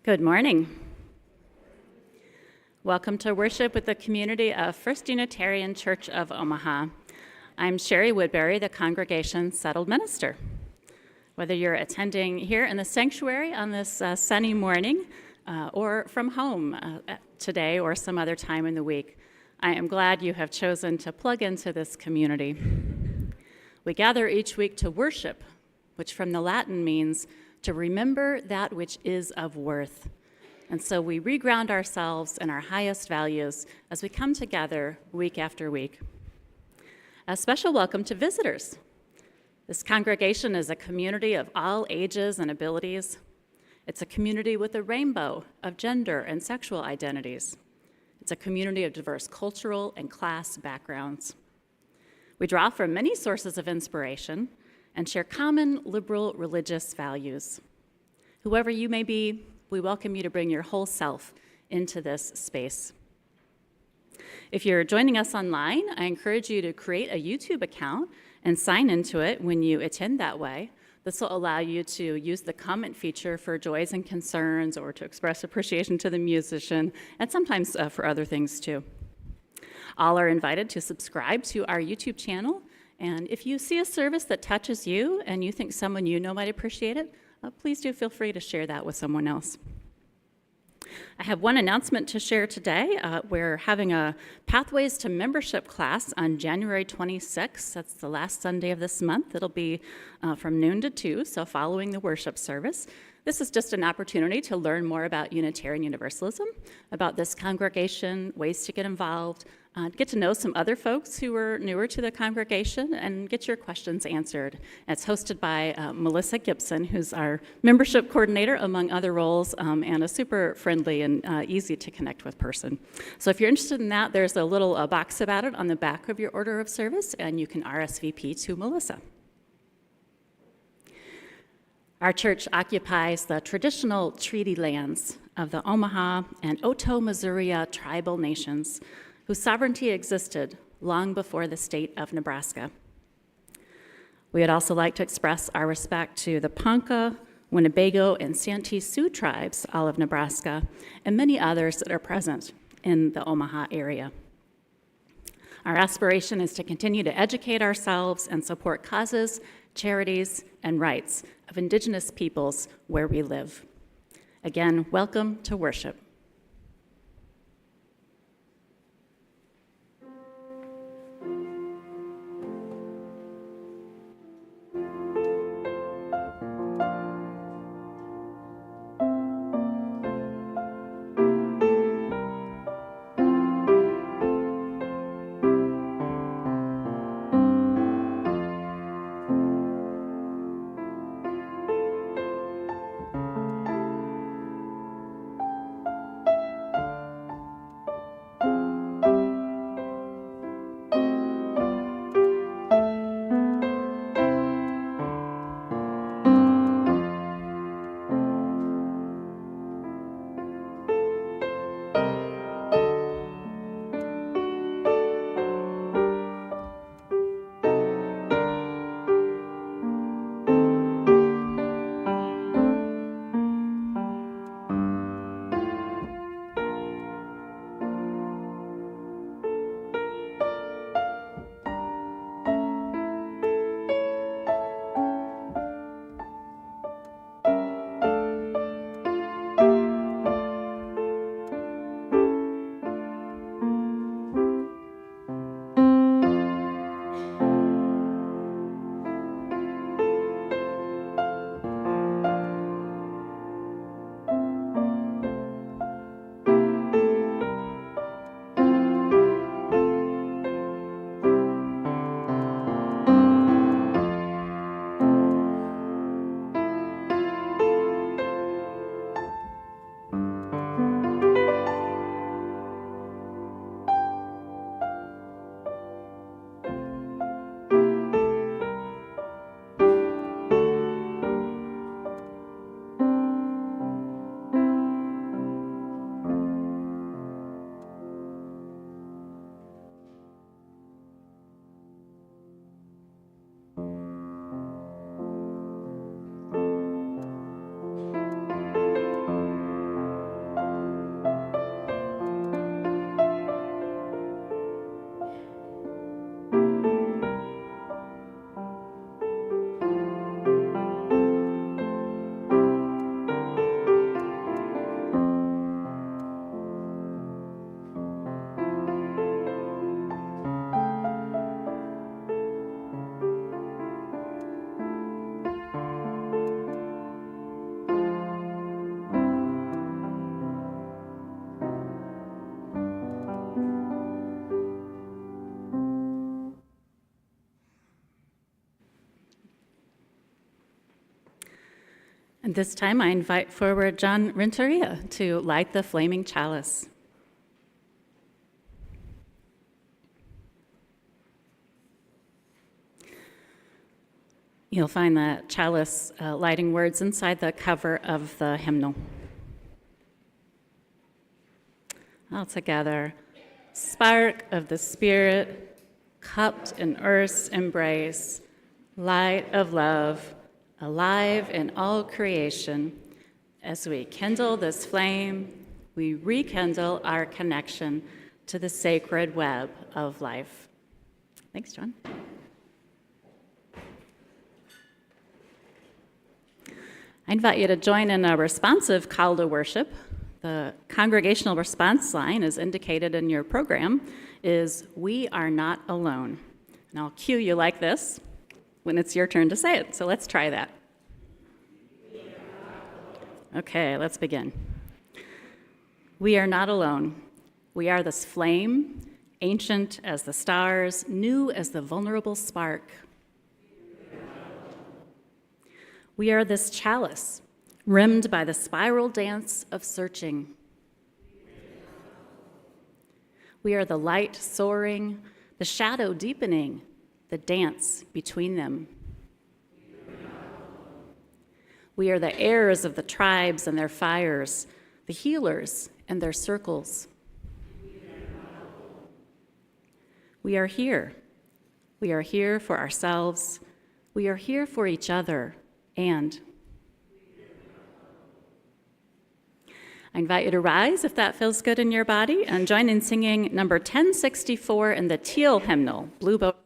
Good morning. Welcome to worship with the community of First Unitarian Church of Omaha. I'm Shari Woodbury, the congregation's settled minister. Whether you're attending here in the sanctuary on this sunny morning or from home today or some other time in the week, I am glad you have chosen to plug into this community. We gather each week to worship, which from the Latin means to remember that which is of worth. And so we reground ourselves in our highest values as we come together week after week. A special welcome to visitors. This congregation is a community of all ages and abilities. It's a community with a rainbow of gender and sexual identities. It's a community of diverse cultural and class backgrounds. We draw from many sources of inspiration and share common liberal religious values. Whoever you may be, we welcome you to bring your whole self into this space. If you're joining us online, I encourage you to create a YouTube account and sign into it when you attend that way. This will allow you to use the comment feature for joys and concerns or to express appreciation to the musician, and sometimes for other things too. All are invited to subscribe to our YouTube channel. And if you see a service that touches you and you think someone you know might appreciate it, please do feel free to share that with someone else. I have one announcement to share today. We're having a Pathways to Membership class on January 26th. That's the last Sunday of this month. It'll be from noon to 2, so following the worship service. This is just an opportunity to learn more about Unitarian Universalism, about this congregation, ways to get involved, get to know some other folks who are newer to the congregation, and get your questions answered. It's hosted by Melissa Gibson, who's our membership coordinator, among other roles, and a super friendly and easy to connect with person. So if you're interested in that, there's a little box about it on the back of your order of service, and you can RSVP to Melissa. Our church occupies the traditional treaty lands of the Omaha and Otoe-Missouri tribal nations, whose sovereignty existed long before the state of Nebraska. We would also like to express our respect to the Ponca, Winnebago, and Santee Sioux tribes, all of Nebraska, and many others that are present in the Omaha area. Our aspiration is to continue to educate ourselves and support causes, charities, and rights of Indigenous peoples where we live. Again, welcome to worship. This time I invite forward John Renteria to light the flaming chalice. You'll find the chalice lighting words inside the cover of the hymnal. All together, spark of the Spirit, cupped in earth's embrace, light of love, alive in all creation. As we kindle this flame, we rekindle our connection to the sacred web of life. Thanks, John. I invite you to join in a responsive call to worship. The congregational response line, as indicated in your program, is "We are not alone." And I'll cue you like this when it's your turn to say it. So let's try that. Okay, let's begin. We are not alone. We are this flame, ancient as the stars, new as the vulnerable spark. We are this chalice, rimmed by the spiral dance of searching. We are the light soaring, the shadow deepening, the dance between them. We are the heirs of the tribes and their fires, the healers and their circles. We are here. We are here for ourselves. We are here for each other. And I invite you to rise if that feels good in your body and join in singing number 1064 in the teal hymnal, Blue Boat.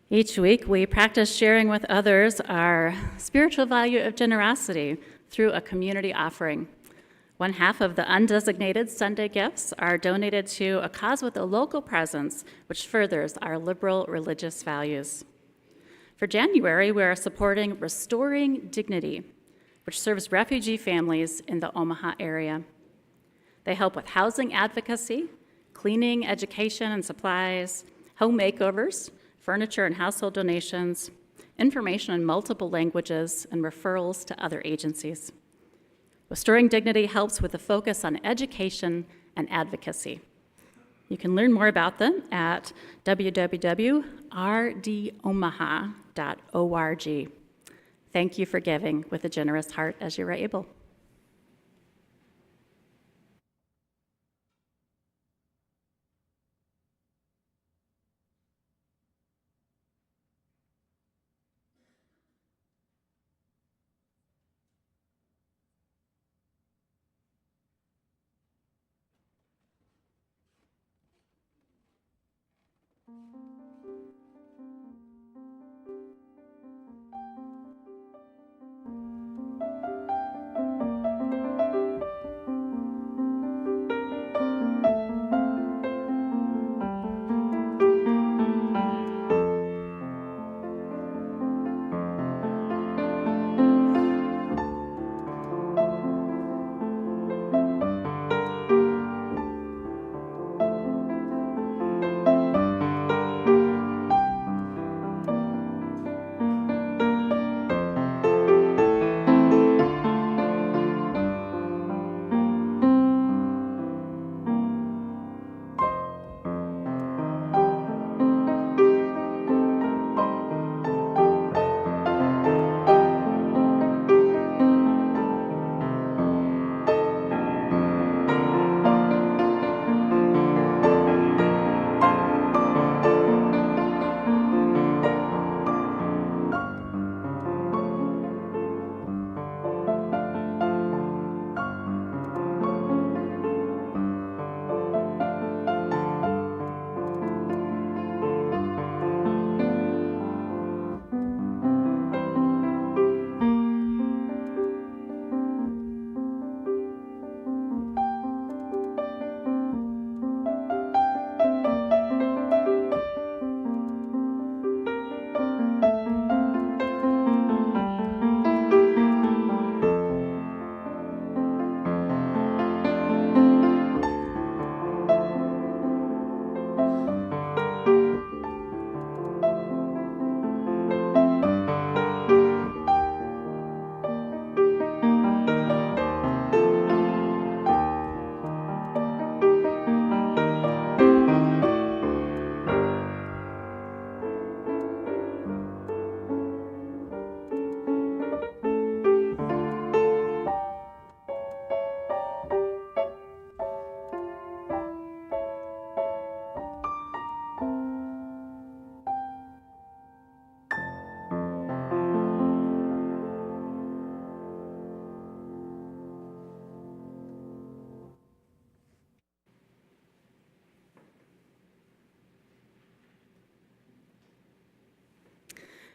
Each week, we practice sharing with others our spiritual value of generosity through a community offering. One half of the undesignated Sunday gifts are donated to a cause with a local presence, which furthers our liberal religious values. For January, we are supporting Restoring Dignity, which serves refugee families in the Omaha area. They help with housing advocacy, cleaning, education and supplies, home makeovers, furniture and household donations, information in multiple languages, and referrals to other agencies. Restoring Dignity helps with a focus on education and advocacy. You can learn more about them at www.rdomaha.org. Thank you for giving with a generous heart as you are able.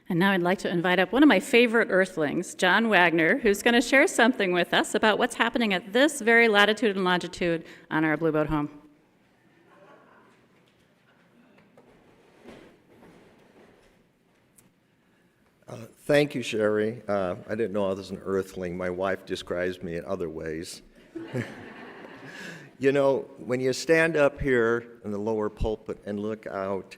And now I'd like to invite up one of my favorite earthlings, John Wagner, who's going to share something with us about what's happening at this very latitude and longitude on our Blue Boat home. Thank you, Shari. I didn't know I was an earthling. My wife describes me in other ways. You know, when you stand up here in the lower pulpit and look out,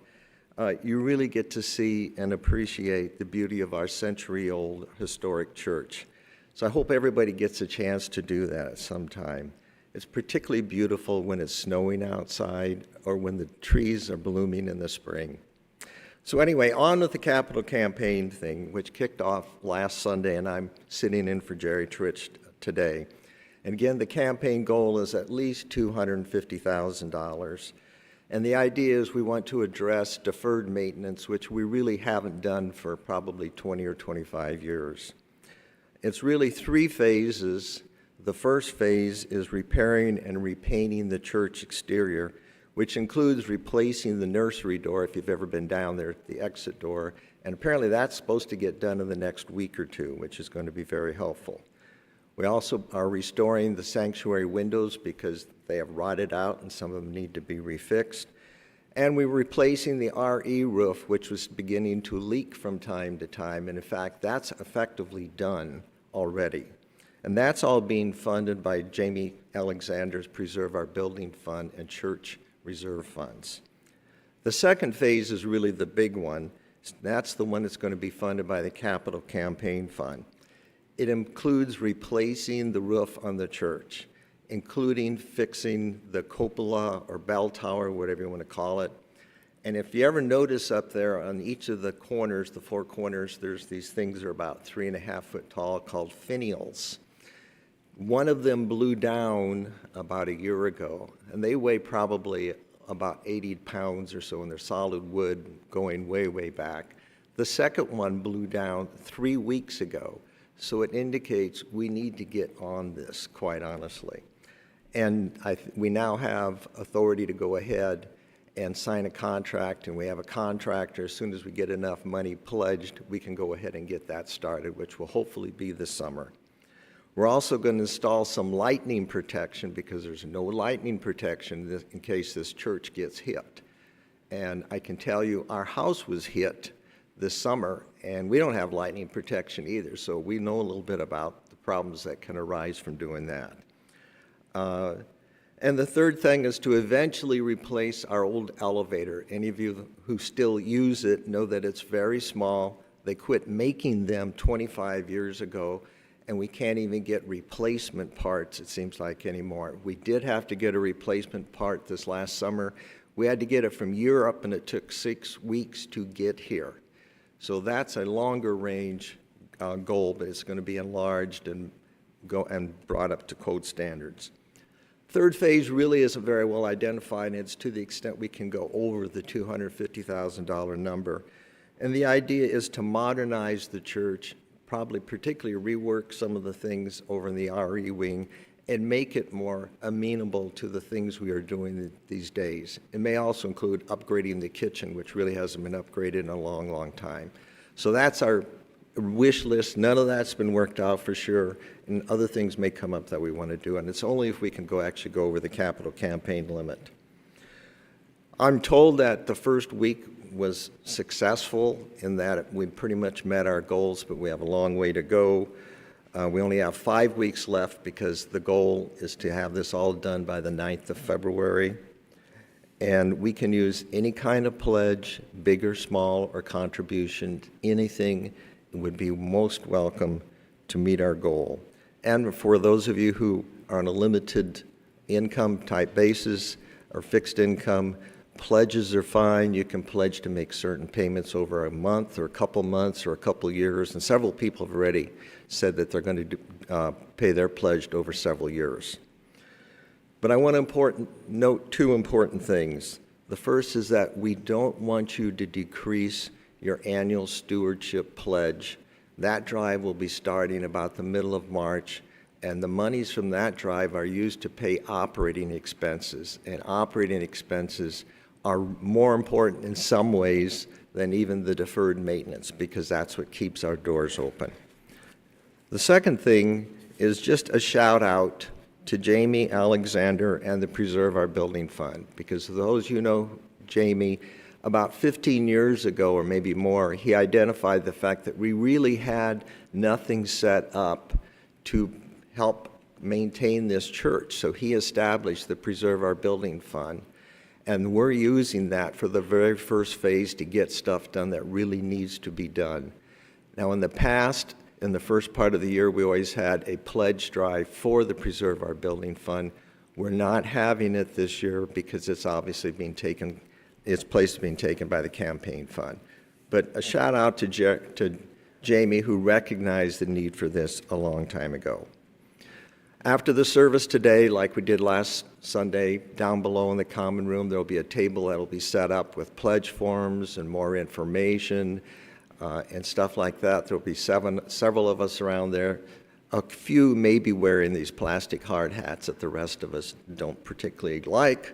you really get to see and appreciate the beauty of our century-old historic church. So I hope everybody gets a chance to do that at some time. It's particularly beautiful when it's snowing outside or when the trees are blooming in the spring. So anyway, on with the capital campaign thing, which kicked off last Sunday, and I'm sitting in for Jerry Trich today. And again, the campaign goal is at least $250,000. And the idea is we want to address deferred maintenance, which we really haven't done for probably 20 or 25 years. It's really 3 phases. The first phase is repairing and repainting the church exterior, which includes replacing the nursery door, if you've ever been down there, the exit door. And apparently that's supposed to get done in the next week or two, which is going to be very helpful. We also are restoring the sanctuary windows because they have rotted out and some of them need to be refixed. And we're replacing the RE roof, which was beginning to leak from time to time. And in fact, that's effectively done already. And that's all being funded by Jamie Alexander's Preserve Our Building Fund and Church Reserve Funds. The second phase is really the big one. That's the one that's going to be funded by the Capital Campaign Fund. It includes replacing the roof on the church, including fixing the cupola or bell tower, whatever you want to call it. And if you ever notice up there on each of the corners, the four corners, there's these things that are about 3.5 foot tall called finials. One of them blew down about a year ago, and they weigh probably about 80 pounds or so, and they're solid wood going way, way back. The second one blew down 3 weeks ago. So it indicates we need to get on this, quite honestly. And we now have authority to go ahead and sign a contract, and we have a contractor. As soon as we get enough money pledged, we can go ahead and get that started, which will hopefully be this summer. We're also going to install some lightning protection because there's no lightning protection in case this church gets hit. And I can tell you our house was hit this summer, and we don't have lightning protection either, so we know a little bit about the problems that can arise from doing that. And the third thing is to eventually replace our old elevator. Any of you who still use it know that it's very small. They quit making them 25 years ago, and we can't even get replacement parts, it seems like, anymore. We did have to get a replacement part this last summer. We had to get it from Europe, and it took 6 weeks to get here. So that's a longer range goal, but it's going to be enlarged and brought up to code standards. Third phase really isn't very well identified, and it's to the extent we can go over the $250,000 number. And the idea is to modernize the church, probably particularly rework some of the things over in the RE wing, and make it more amenable to the things we are doing these days. It may also include upgrading the kitchen, which really hasn't been upgraded in a long, long time. So that's our wish list. None of that's been worked out for sure, and other things may come up that we want to do, and it's only if we can actually go over the capital campaign limit. I'm told that the first week was successful in that we pretty much met our goals, but we have a long way to go. We only have 5 weeks left because the goal is to have this all done by the 9th of February. And we can use any kind of pledge, big or small, or contribution, anything would be most welcome to meet our goal. And for those of you who are on a limited income type basis or fixed income, pledges are fine. You can pledge to make certain payments over a month or a couple months or a couple years, and several people have already said that they're going to pay their pledge over several years. But I want to note two important things. The first is that we don't want you to decrease your annual stewardship pledge. That drive will be starting about the middle of March, and the monies from that drive are used to pay operating expenses, and operating expenses are more important in some ways than even the deferred maintenance, because that's what keeps our doors open. The second thing is just a shout out to Jamie Alexander and the Preserve Our Building Fund, because those you know Jamie, about 15 years ago or maybe more, he identified the fact that we really had nothing set up to help maintain this church. So he established the Preserve Our Building Fund, and we're using that for the very first phase to get stuff done that really needs to be done. Now, in the past, in the first part of the year, we always had a pledge drive for the Preserve Our Building Fund. We're not having it this year because it's obviously being taken, its place is being taken by the campaign fund. But a shout out to Jamie, who recognized the need for this a long time ago. After the service today, like we did last Sunday, down below in the common room, there will be a table that will be set up with pledge forms and more information and stuff like that. There will be several of us around there. A few may be wearing these plastic hard hats that the rest of us don't particularly like.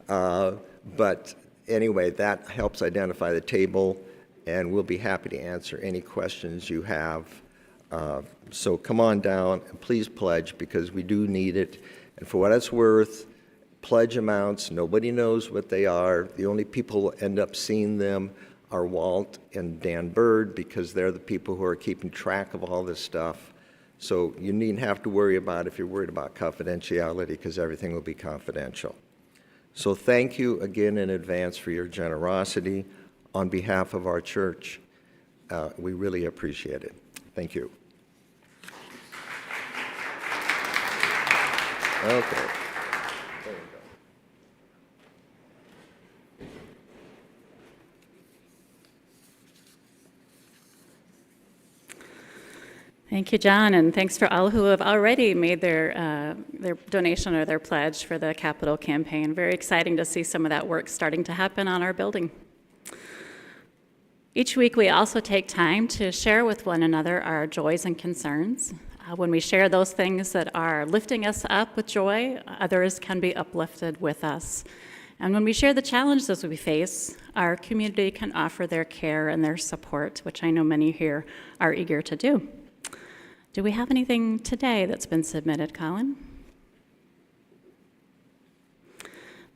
But anyway, that helps identify the table, and we'll be happy to answer any questions you have. So come on down and please pledge, because we do need it. And for what it's worth, pledge amounts, nobody knows what they are. The only people who end up seeing them are Walt and Dan Bird, because they're the people who are keeping track of all this stuff. So you needn't have to worry about if you're worried about confidentiality, because everything will be confidential. So thank you again in advance for your generosity on behalf of our church. We really appreciate it. Thank you. Okay. There you go. Thank you, John, and thanks for all who have already made their donation or their pledge for the capital campaign. Very exciting to see some of that work starting to happen on our building. Each week, we also take time to share with one another our joys and concerns. When we share those things that are lifting us up with joy, others can be uplifted with us. And when we share the challenges we face, our community can offer their care and their support, which I know many here are eager to do. Do we have anything today that's been submitted, Colin?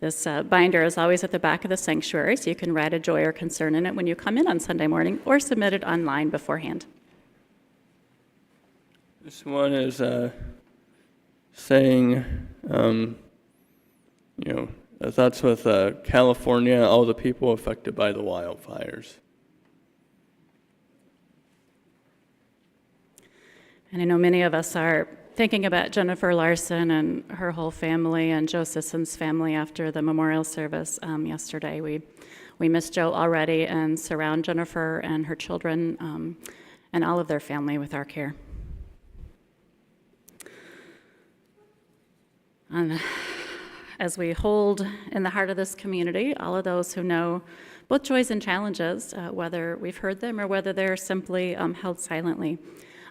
This binder is always at the back of the sanctuary, so you can write a joy or concern in it when you come in on Sunday morning, or submit it online beforehand. This one is saying, thoughts with California, all the people affected by the wildfires. And I know many of us are thinking about Jennifer Larson and her whole family, and Joe Sisson's family after the memorial service yesterday. We miss Joe already and surround Jennifer and her children and all of their family with our care. And as we hold in the heart of this community all of those who know both joys and challenges, whether we've heard them or whether they're simply held silently,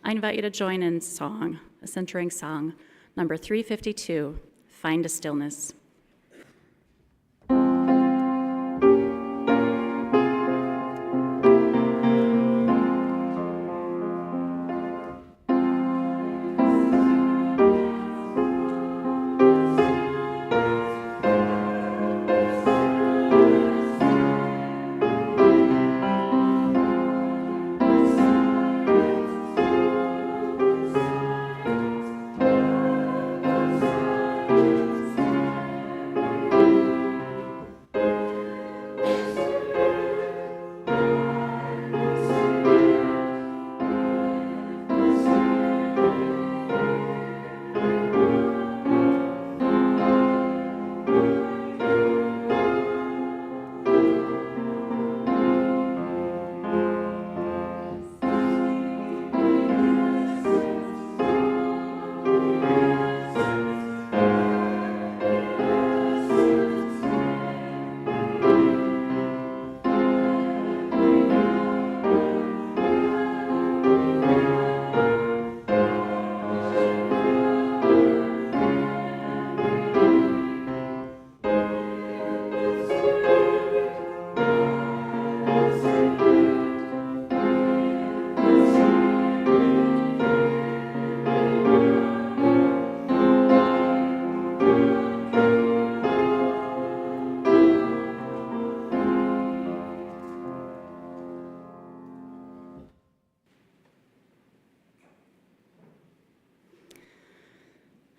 I invite you to join in song, a centering song, number 352, Find a Stillness.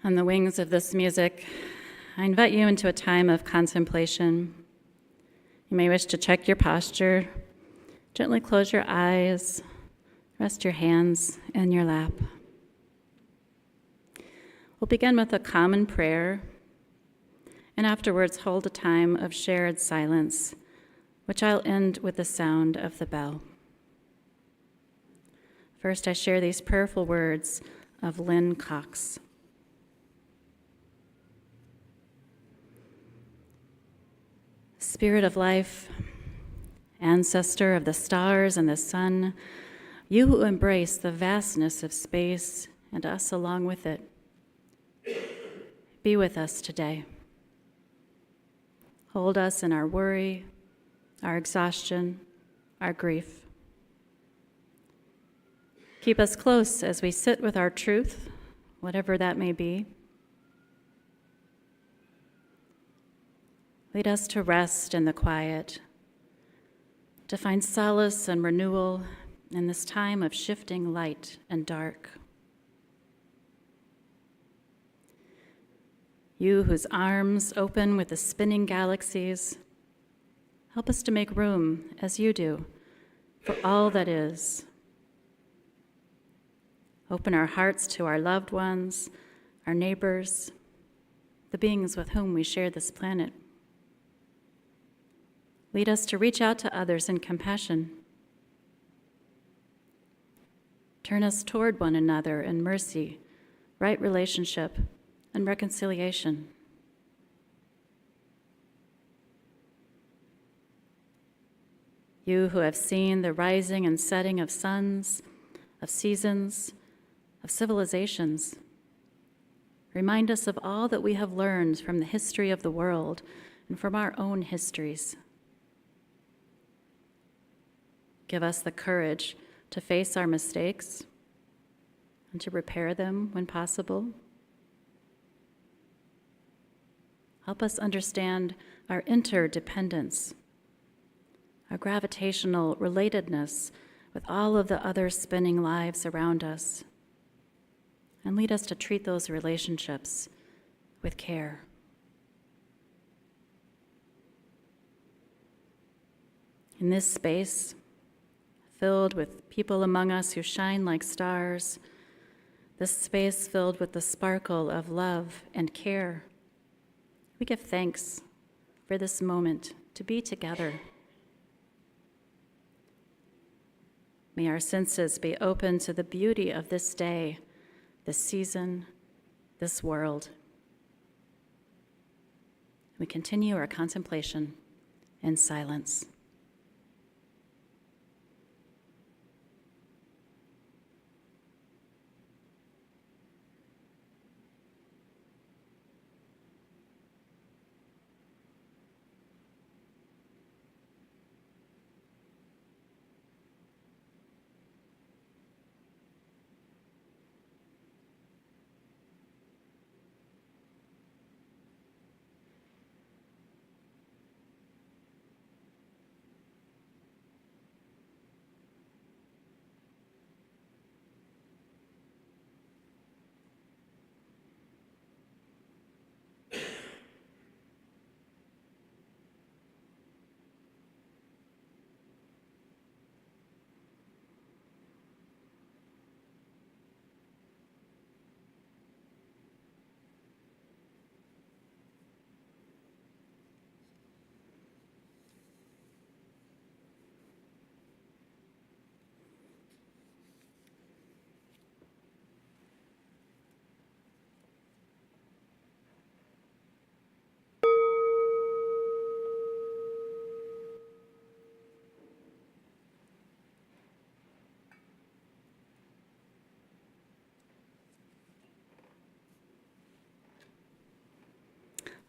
On the wings of this music, I invite you into a time of contemplation. You may wish to check your posture, gently close your eyes, rest your hands in your lap. We'll begin with a common prayer, and afterwards hold a time of shared silence, which I'll end with the sound of the bell. First, I share these prayerful words of Lynn Cox. Spirit of life, ancestor of the stars and the sun, you who embrace the vastness of space and us along with it, be with us today. Hold us in our worry, our exhaustion, our grief. Keep us close as we sit with our truth, whatever that may be. Lead us to rest in the quiet, to find solace and renewal in this time of shifting light and dark. You whose arms open with the spinning galaxies, help us to make room, as you do, for all that is. Open our hearts to our loved ones, our neighbors, the beings with whom we share this planet. Lead us to reach out to others in compassion. Turn us toward one another in mercy, right relationship, and reconciliation. You who have seen the rising and setting of suns, of seasons, of civilizations, remind us of all that we have learned from the history of the world and from our own histories. Give us the courage to face our mistakes and to repair them when possible. Help us understand our interdependence, our gravitational relatedness with all of the other spinning lives around us, and lead us to treat those relationships with care. In this space, filled with people among us who shine like stars, this space filled with the sparkle of love and care, we give thanks for this moment to be together. May our senses be open to the beauty of this day, this season, this world. We continue our contemplation in silence.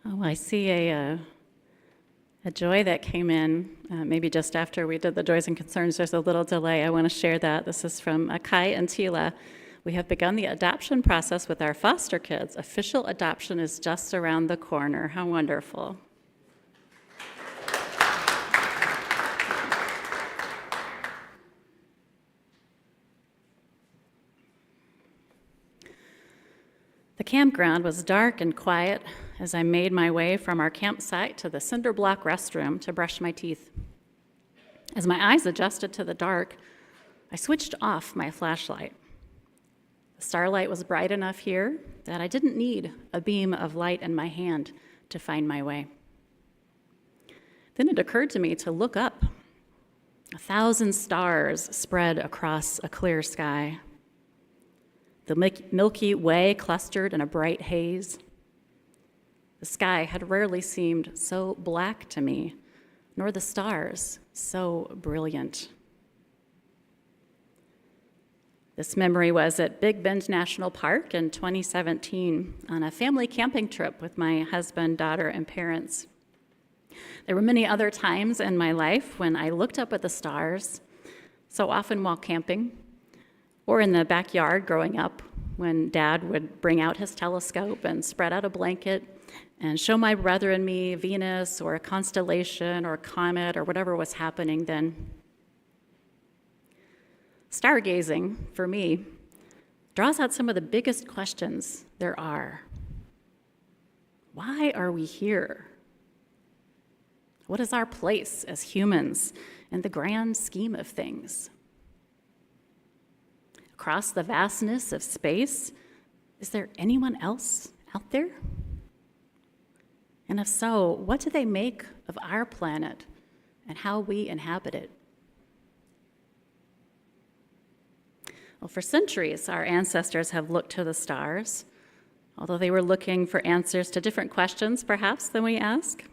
Oh, I see a joy that came in maybe just after we did the Joys and Concerns. There's a little delay. I want to share that. This is from Kai and Tila. We have begun the adoption process with our foster kids. Official adoption is just around the corner. How wonderful. The campground was dark and quiet as I made my way from our campsite to the cinder block restroom to brush my teeth. As my eyes adjusted to the dark, I switched off my flashlight. The starlight was bright enough here that I didn't need a beam of light in my hand to find my way. Then it occurred to me to look up. 1,000 stars spread across a clear sky. The Milky Way clustered in a bright haze. The sky had rarely seemed so black to me, nor the stars so brilliant. This memory was at Big Bend National Park in 2017 on a family camping trip with my husband, daughter, and parents. There were many other times in my life when I looked up at the stars, so often while camping, or in the backyard growing up when Dad would bring out his telescope and spread out a blanket and show my brother and me Venus or a constellation or a comet or whatever was happening then. Stargazing, for me, draws out some of the biggest questions there are. Why are we here? What is our place as humans in the grand scheme of things? Across the vastness of space, is there anyone else out there? And if so, what do they make of our planet and how we inhabit it? Well, for centuries, our ancestors have looked to the stars, although they were looking for answers to different questions, perhaps, than we ask.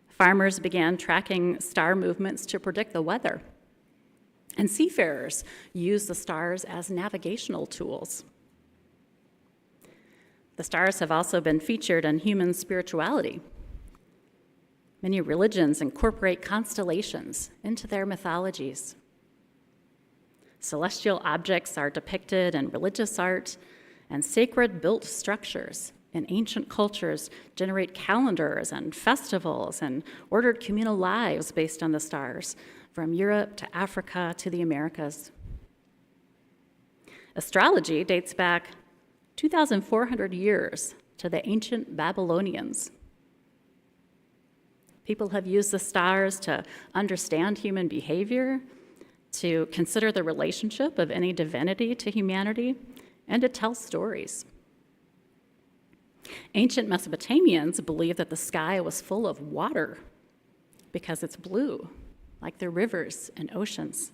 Farmers began tracking star movements to predict the weather, and seafarers used the stars as navigational tools. The stars have also been featured in human spirituality. Many religions incorporate constellations into their mythologies. Celestial objects are depicted in religious art, and sacred built structures in ancient cultures generate calendars and festivals and ordered communal lives based on the stars, from Europe to Africa to the Americas. Astrology dates back 2,400 years to the ancient Babylonians. People have used the stars to understand human behavior, to consider the relationship of any divinity to humanity, and to tell stories. Ancient Mesopotamians believed that the sky was full of water because it's blue, like the rivers and oceans,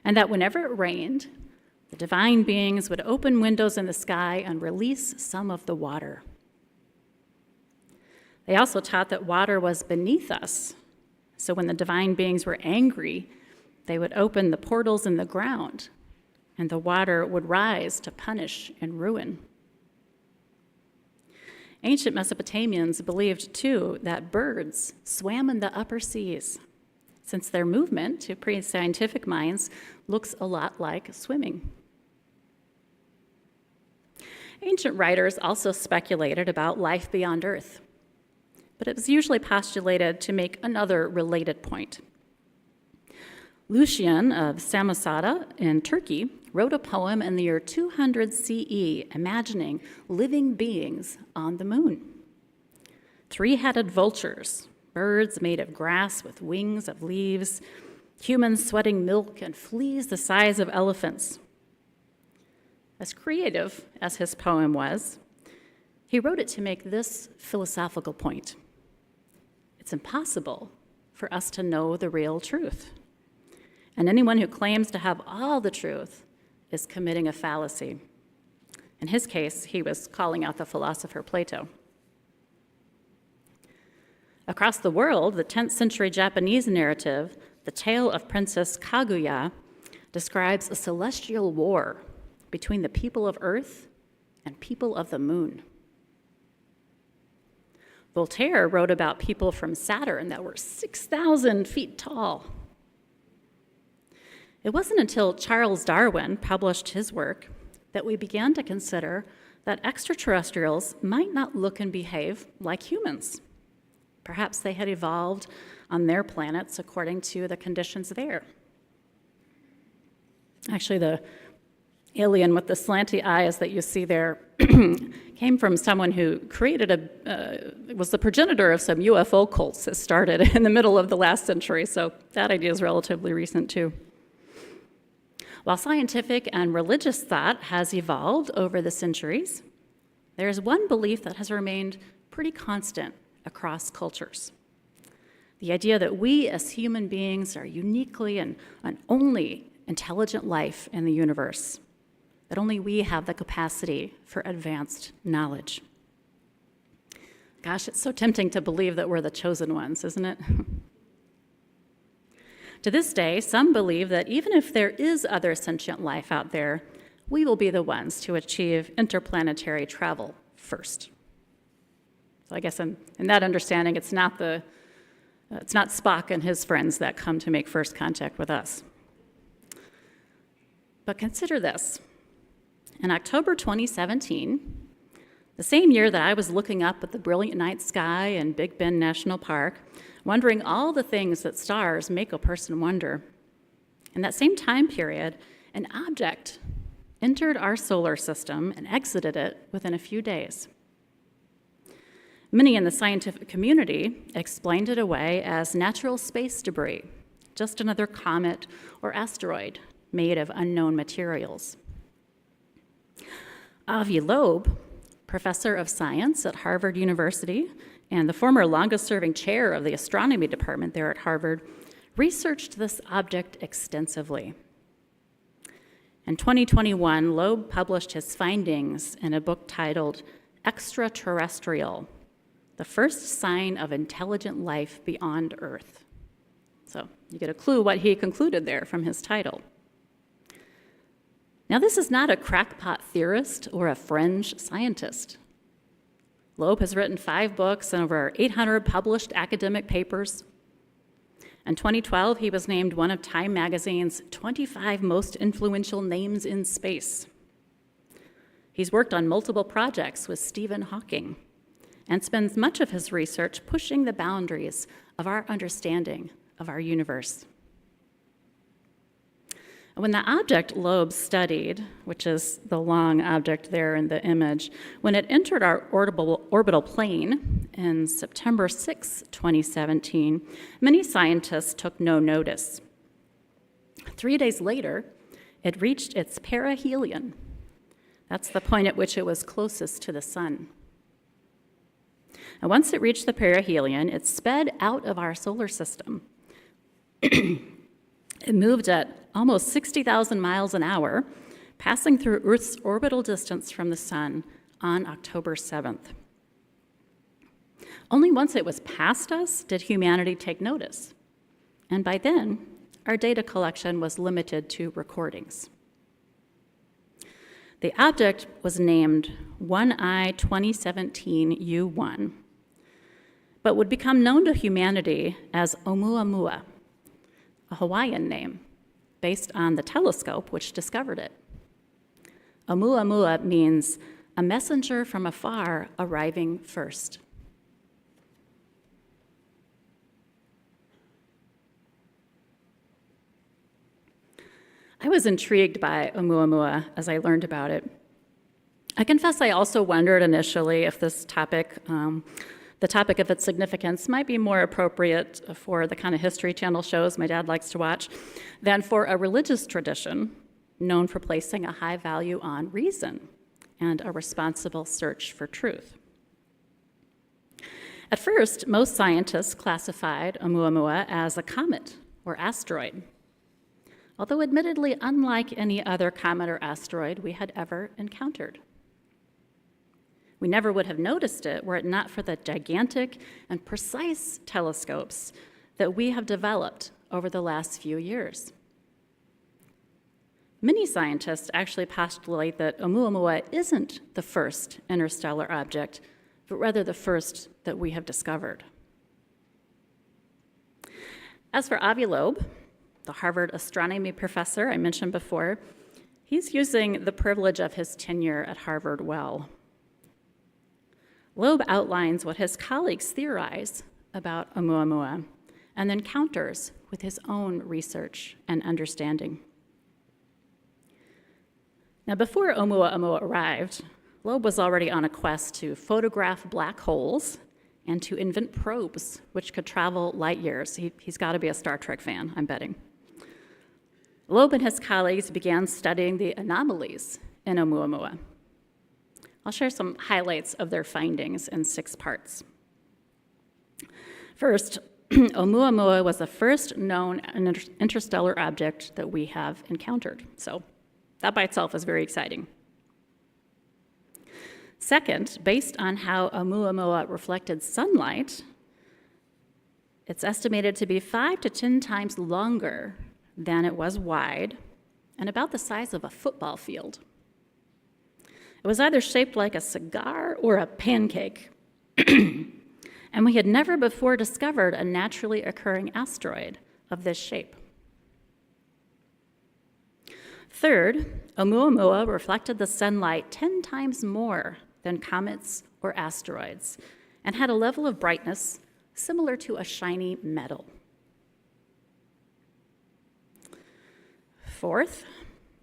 and that whenever it rained, the divine beings would open windows in the sky and release some of the water. They also taught that water was beneath us, so when the divine beings were angry, they would open the portals in the ground, and the water would rise to punish and ruin. Ancient Mesopotamians believed, too, that birds swam in the upper seas, since their movement, to pre-scientific minds, looks a lot like swimming. Ancient writers also speculated about life beyond Earth, but it was usually postulated to make another related point. Lucian of Samosata in Turkey wrote a poem in the year 200 CE imagining living beings on the moon. Three-headed vultures, birds made of grass with wings of leaves, humans sweating milk, and fleas the size of elephants. As creative as his poem was, he wrote it to make this philosophical point. It's impossible for us to know the real truth. And anyone who claims to have all the truth is committing a fallacy. In his case, he was calling out the philosopher Plato. Across the world, the 10th century Japanese narrative, The Tale of Princess Kaguya, describes a celestial war between the people of Earth and people of the moon. Voltaire wrote about people from Saturn that were 6,000 feet tall. It wasn't until Charles Darwin published his work that we began to consider that extraterrestrials might not look and behave like humans. Perhaps they had evolved on their planets according to the conditions there. Actually, the alien with the slanty eyes that you see there came from someone who was the progenitor of some UFO cults that started in the middle of the last century, so that idea is relatively recent too. While scientific and religious thought has evolved over the centuries, there is one belief that has remained pretty constant across cultures. The idea that we as human beings are uniquely and only intelligent life in the universe, that only we have the capacity for advanced knowledge. Gosh, it's so tempting to believe that we're the chosen ones, isn't it? To this day, some believe that even if there is other sentient life out there, we will be the ones to achieve interplanetary travel first. So I guess in that understanding, it's not the It's not Spock and his friends that come to make first contact with us. But consider this. In October 2017, the same year that I was looking up at the brilliant night sky in Big Bend National Park, wondering all the things that stars make a person wonder, in that same time period, an object entered our solar system and exited it within a few days. Many in the scientific community explained it away as natural space debris, just another comet or asteroid made of unknown materials. Avi Loeb, professor of science at Harvard University and the former longest-serving chair of the astronomy department there at Harvard, researched this object extensively. In 2021, Loeb published his findings in a book titled Extraterrestrial: The First Sign of Intelligent Life Beyond Earth. So you get a clue what he concluded there from his title. Now, this is not a crackpot theorist or a fringe scientist. Loeb has written 5 books and over 800 published academic papers. In 2012, he was named one of Time magazine's 25 most influential names in space. He's worked on multiple projects with Stephen Hawking and spends much of his research pushing the boundaries of our understanding of our universe. When the object Loeb studied, which is the long object there in the image, when it entered our orbital plane in September 6, 2017, many scientists took no notice. 3 days later, it reached its perihelion. That's the point at which it was closest to the sun. And once it reached the perihelion, it sped out of our solar system. It moved at almost 60,000 miles an hour, passing through Earth's orbital distance from the sun on October 7th. Only once it was past us did humanity take notice, and by then, our data collection was limited to recordings. The object was named 1I 2017 U1, but would become known to humanity as Oumuamua, a Hawaiian name, based on the telescope which discovered it. Oumuamua means a messenger from afar arriving first. I was intrigued by Oumuamua as I learned about it. I confess I also wondered initially if this topic, the topic of its significance, might be more appropriate for the kind of History Channel shows my dad likes to watch than for a religious tradition known for placing a high value on reason and a responsible search for truth. At first, most scientists classified Oumuamua as a comet or asteroid, although admittedly unlike any other comet or asteroid we had ever encountered. We never would have noticed it were it not for the gigantic and precise telescopes that we have developed over the last few years. Many scientists actually postulate that Oumuamua isn't the first interstellar object, but rather the first that we have discovered. As for Avi Loeb, the Harvard astronomy professor I mentioned before, he's using the privilege of his tenure at Harvard well. Loeb outlines what his colleagues theorize about Oumuamua and then counters with his own research and understanding. Now, before Oumuamua arrived, Loeb was already on a quest to photograph black holes and to invent probes which could travel light years. He's got to be a Star Trek fan, I'm betting. Loeb and his colleagues began studying the anomalies in Oumuamua. I'll share some highlights of their findings in 6 parts. First, Oumuamua was the first known interstellar object that we have encountered. So that by itself is very exciting. Second, based on how Oumuamua reflected sunlight, it's estimated to be 5 to 10 times longer than it was wide and about the size of a football field. It was either shaped like a cigar or a pancake. and we had never before discovered a naturally occurring asteroid of this shape. Third, Oumuamua reflected the sunlight 10 times more than comets or asteroids and had a level of brightness similar to a shiny metal. Fourth,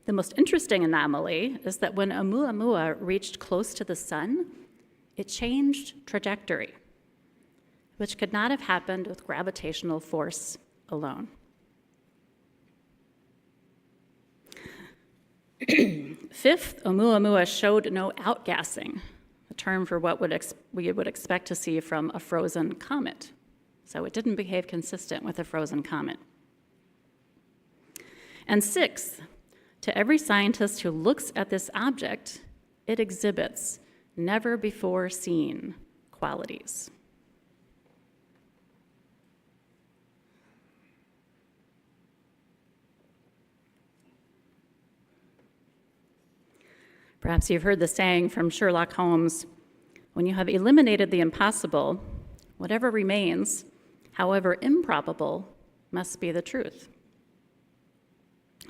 the most interesting anomaly is that when Oumuamua reached close to the sun, it changed trajectory, which could not have happened with gravitational force alone. Fifth, Oumuamua showed no outgassing, a term for what we would expect to see from a frozen comet. So it didn't behave consistent with a frozen comet. And sixth, to every scientist who looks at this object, it exhibits never before seen qualities. Perhaps you've heard the saying from Sherlock Holmes, when you have eliminated the impossible, whatever remains, however improbable, must be the truth.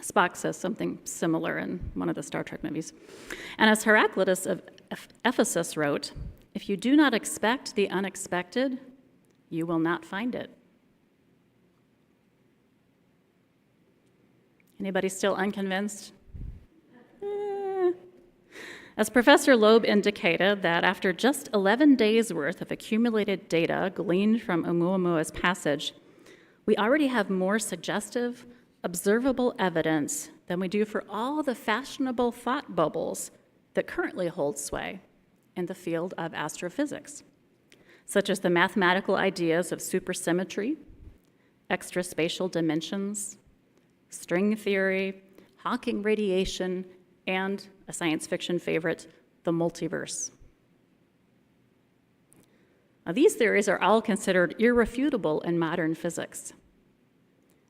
Spock says something similar in one of the Star Trek movies. And as Heraclitus of Ephesus wrote, if you do not expect the unexpected, you will not find it. Anybody still unconvinced? As Professor Loeb indicated, that after just 11 days' worth of accumulated data gleaned from Oumuamua's passage, we already have more suggestive, observable evidence than we do for all the fashionable thought bubbles that currently hold sway in the field of astrophysics, such as the mathematical ideas of supersymmetry, extraspatial dimensions, string theory, Hawking radiation, and a science fiction favorite, the multiverse. Now, these theories are all considered irrefutable in modern physics,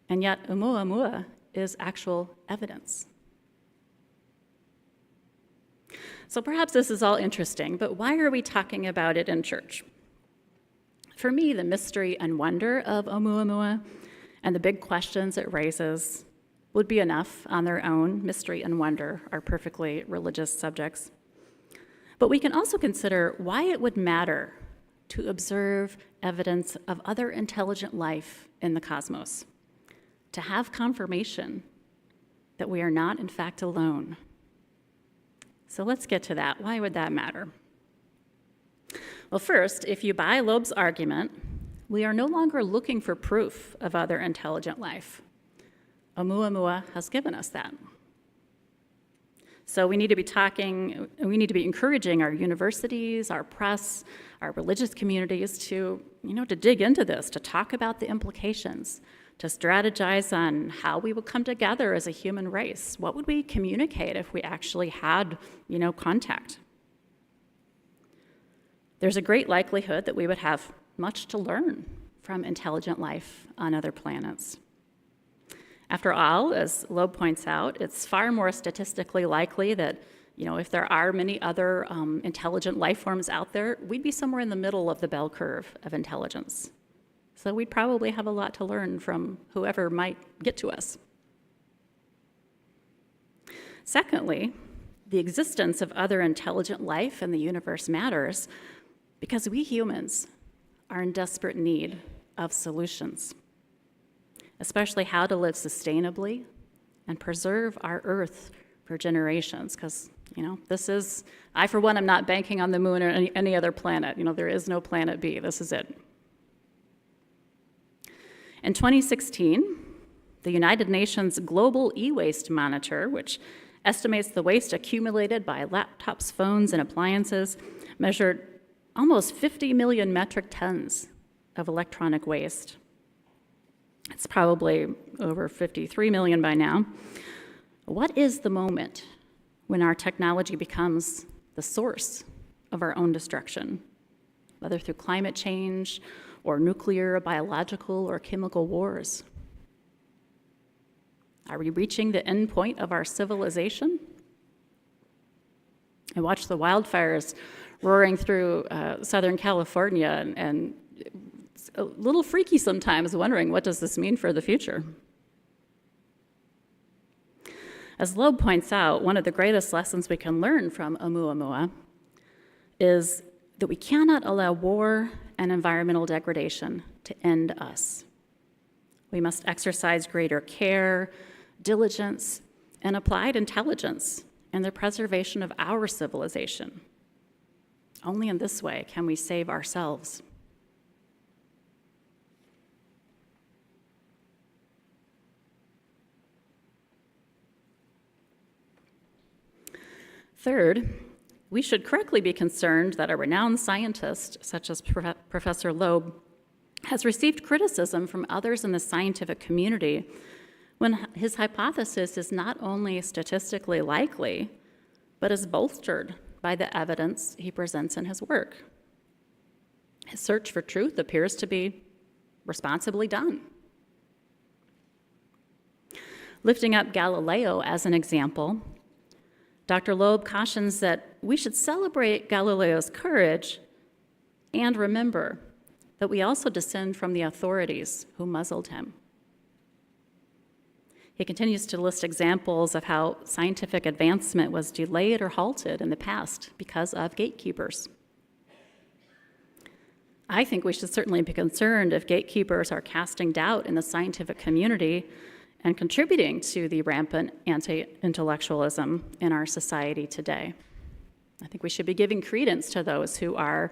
and yet Oumuamua is actual evidence. So perhaps this is all interesting, but why are we talking about it in church? For me, the mystery and wonder of Oumuamua and the big questions it raises would be enough on their own. Mystery and wonder are perfectly religious subjects. But we can also consider why it would matter to observe evidence of other intelligent life in the cosmos, to have confirmation that we are not, in fact, alone. So let's get to that. Why would that matter? Well, first, if you buy Loeb's argument, we are no longer looking for proof of other intelligent life. Oumuamua has given us that. So we need to be encouraging our universities, our press, our religious communities to dig into this, to talk about the implications, to strategize on how we would come together as a human race. What would we communicate if we actually had, contact? There's a great likelihood that we would have much to learn from intelligent life on other planets. After all, as Loeb points out, it's far more statistically likely that, if there are many other intelligent life forms out there, we'd be somewhere in the middle of the bell curve of intelligence. So we'd probably have a lot to learn from whoever might get to us. Secondly, the existence of other intelligent life in the universe matters because we humans are in desperate need of solutions, especially how to live sustainably and preserve our Earth for generations, because, I, for one, am not banking on the moon or any other planet. There is no planet B. This is it. In 2016, the United Nations Global E-Waste Monitor, which estimates the waste accumulated by laptops, phones, and appliances, measured almost 50 million metric tons of electronic waste. It's probably over 53 million by now. What is the moment when our technology becomes the source of our own destruction, whether through climate change or nuclear, biological, or chemical wars? Are we reaching the end point of our civilization? I watched the wildfires roaring through Southern California, and It's a little freaky sometimes, wondering what does this mean for the future? As Loeb points out, one of the greatest lessons we can learn from Oumuamua is that we cannot allow war and environmental degradation to end us. We must exercise greater care, diligence, and applied intelligence in the preservation of our civilization. Only in this way can we save ourselves. Third, we should correctly be concerned that a renowned scientist, such as Professor Loeb, has received criticism from others in the scientific community when his hypothesis is not only statistically likely, but is bolstered by the evidence he presents in his work. His search for truth appears to be responsibly done. Lifting up Galileo as an example, Dr. Loeb cautions that we should celebrate Galileo's courage and remember that we also descend from the authorities who muzzled him. He continues to list examples of how scientific advancement was delayed or halted in the past because of gatekeepers. I think we should certainly be concerned if gatekeepers are casting doubt in the scientific community and contributing to the rampant anti-intellectualism in our society today. I think we should be giving credence to those who are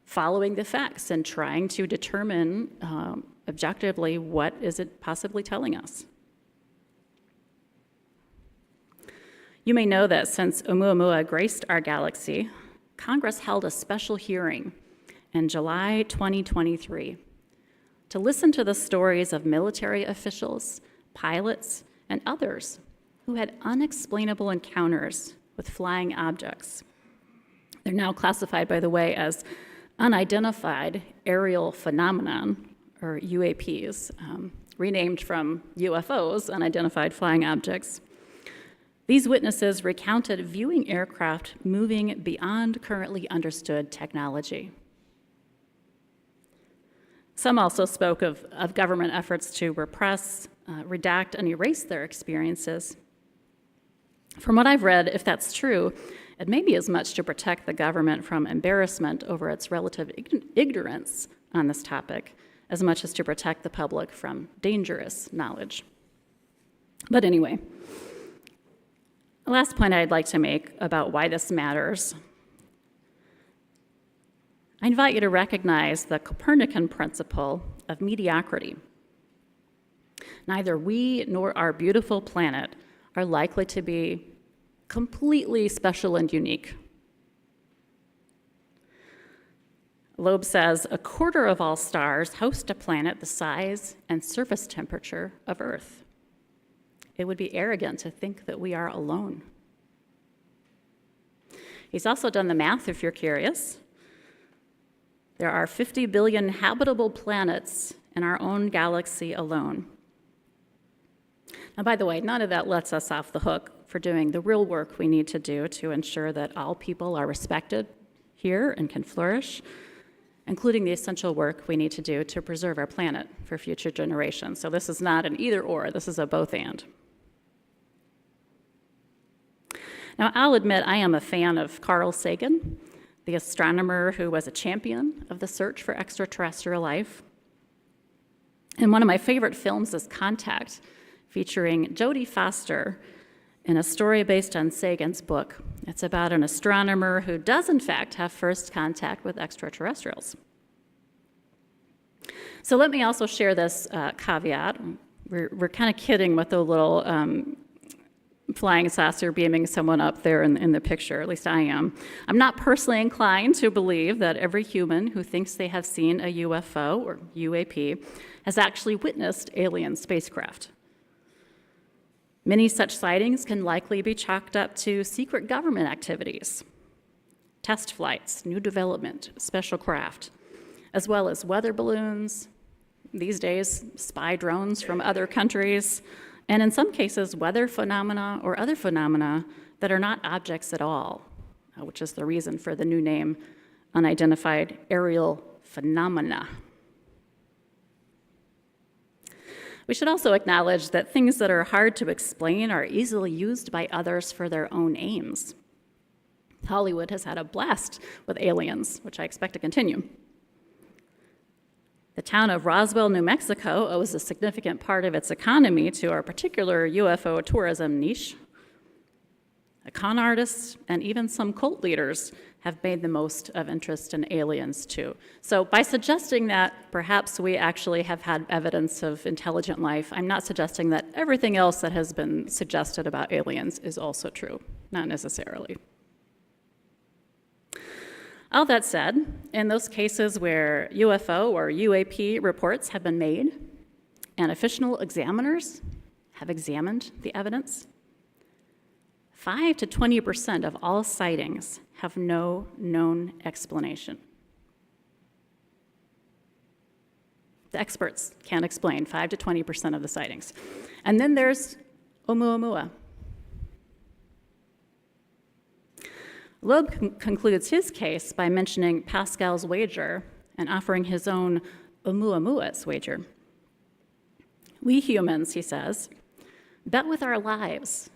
following the facts and trying to determine objectively what is it possibly telling us. You may know that since Oumuamua graced our galaxy, Congress held a special hearing in July 2023 to listen to the stories of military officials, pilots, and others who had unexplainable encounters with flying objects. They're now classified, by the way, as unidentified aerial phenomenon, or UAPs, renamed from UFOs, unidentified flying objects. These witnesses recounted viewing aircraft moving beyond currently understood technology. Some also spoke of government efforts to repress, redact, and erase their experiences. From what I've read, if that's true, it may be as much to protect the government from embarrassment over its relative ignorance on this topic, as much as to protect the public from dangerous knowledge. But anyway, the last point I'd like to make about why this matters, I invite you to recognize the Copernican principle of mediocrity. Neither we nor our beautiful planet are likely to be completely special and unique. Loeb says, a quarter of all stars host a planet the size and surface temperature of Earth. It would be arrogant to think that we are alone. He's also done the math, if you're curious. There are 50 billion habitable planets in our own galaxy alone. Now, by the way, none of that lets us off the hook for doing the real work we need to do to ensure that all people are respected here and can flourish, including the essential work we need to do to preserve our planet for future generations. So this is not an either or, this is a both and. Now, I'll admit I am a fan of Carl Sagan, the astronomer who was a champion of the search for extraterrestrial life. And one of my favorite films is Contact, featuring Jodie Foster in a story based on Sagan's book. It's about an astronomer who does, in fact, have first contact with extraterrestrials. So let me also share this caveat. We're kind of kidding with the little flying saucer beaming someone up there in the picture, at least I am. I'm not personally inclined to believe that every human who thinks they have seen a UFO or UAP has actually witnessed alien spacecraft. Many such sightings can likely be chalked up to secret government activities, test flights, new development, special craft, as well as weather balloons, these days spy drones from other countries, and in some cases, weather phenomena or other phenomena that are not objects at all, which is the reason for the new name, unidentified aerial phenomena. We should also acknowledge that things that are hard to explain are easily used by others for their own aims. Hollywood has had a blast with aliens, which I expect to continue. The town of Roswell, New Mexico owes a significant part of its economy to our particular UFO tourism niche. Con artists and even some cult leaders have made the most of interest in aliens too. So by suggesting that perhaps we actually have had evidence of intelligent life, I'm not suggesting that everything else that has been suggested about aliens is also true, not necessarily. All that said, in those cases where UFO or UAP reports have been made and official examiners have examined the evidence, 5 to 20% of all sightings have no known explanation. The experts can't explain 5 to 20% of the sightings. And then there's Oumuamua. Loeb concludes his case by mentioning Pascal's wager and offering his own Oumuamua's wager. We humans, he says, bet with our lives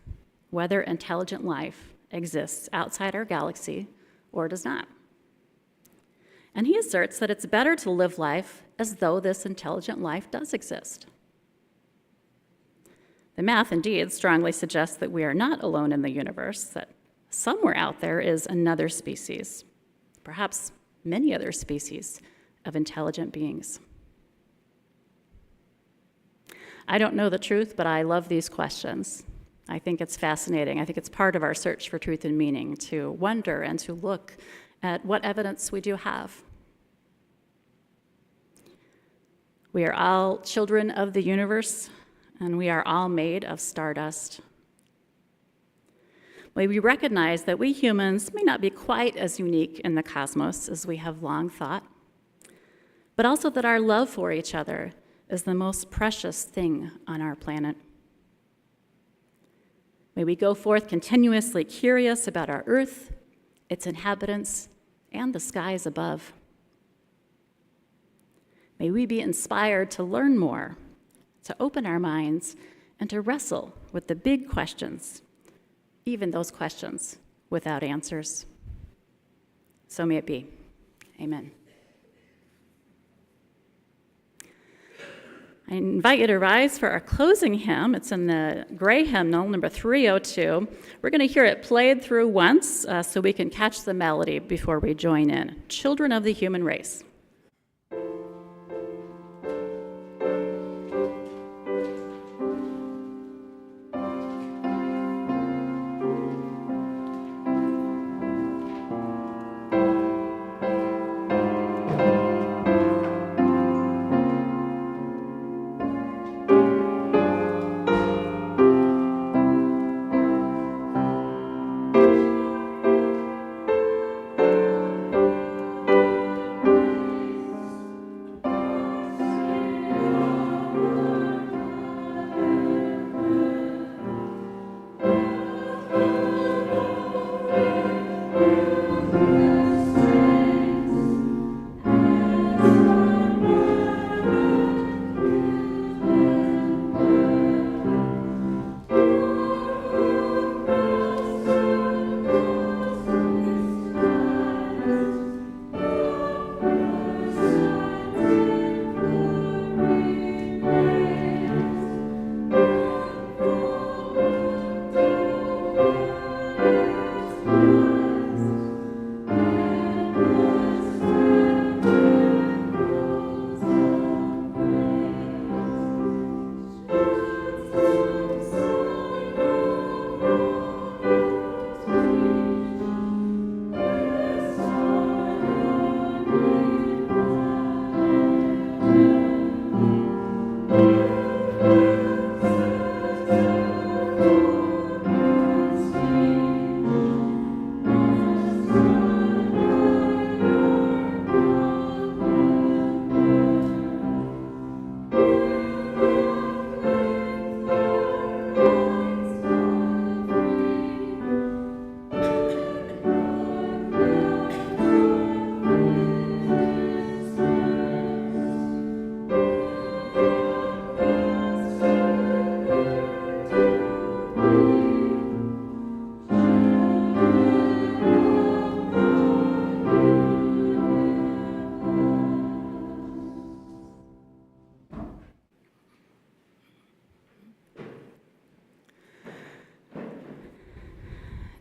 whether intelligent life exists outside our galaxy or does not. And he asserts that it's better to live life as though this intelligent life does exist. The math indeed strongly suggests that we are not alone in the universe, that somewhere out there is another species, perhaps many other species of intelligent beings. I don't know the truth, but I love these questions. I think it's fascinating. I think it's part of our search for truth and meaning to wonder and to look at what evidence we do have. We are all children of the universe, and we are all made of stardust. We recognize that we humans may not be quite as unique in the cosmos as we have long thought, but also that our love for each other is the most precious thing on our planet. May we go forth continuously curious about our Earth, its inhabitants, and the skies above. May we be inspired to learn more, to open our minds, and to wrestle with the big questions, even those questions without answers. So may it be. Amen. I invite you to rise for our closing hymn. It's in the gray hymnal, number 302. We're going to hear it played through once so we can catch the melody before we join in. Children of the Human Race.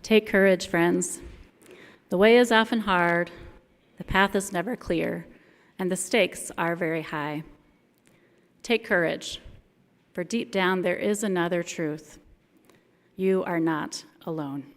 Take courage, friends. The way is often hard, the path is never clear, and the stakes are very high. Take courage, for deep down there is another truth. You are not alone.